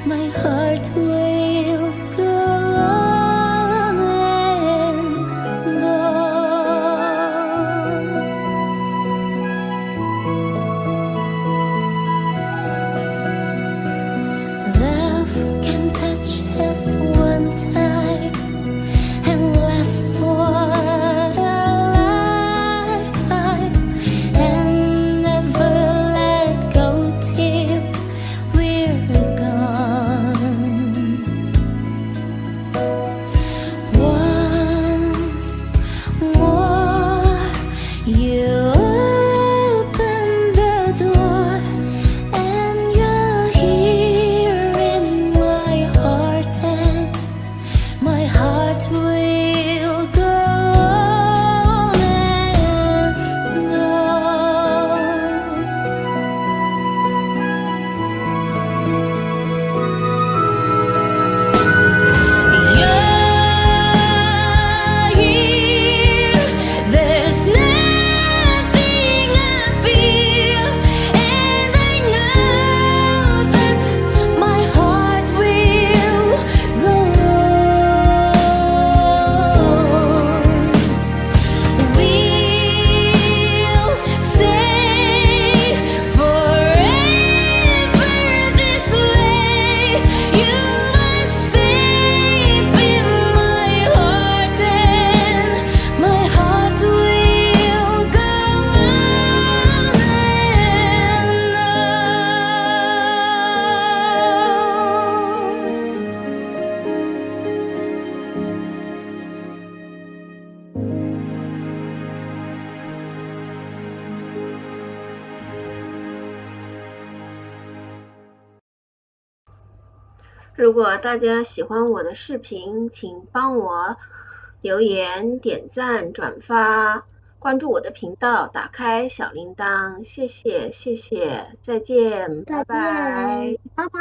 my heart will go on and on. Love can touch us one time and last for a lifetime and never let go till we're gone. Once more, you open the door and you're here in my heart, and my heart will go on and on. You're here, there's nothing I feel, and I know that my heart will go on. We'll stay forever this way. You are safe in my heart, and my heart will go on and on. 如果大家喜欢我的视频，请帮我留言、点赞、转发，关注我的频道，打开小铃铛，谢谢，再见，拜拜。拜拜。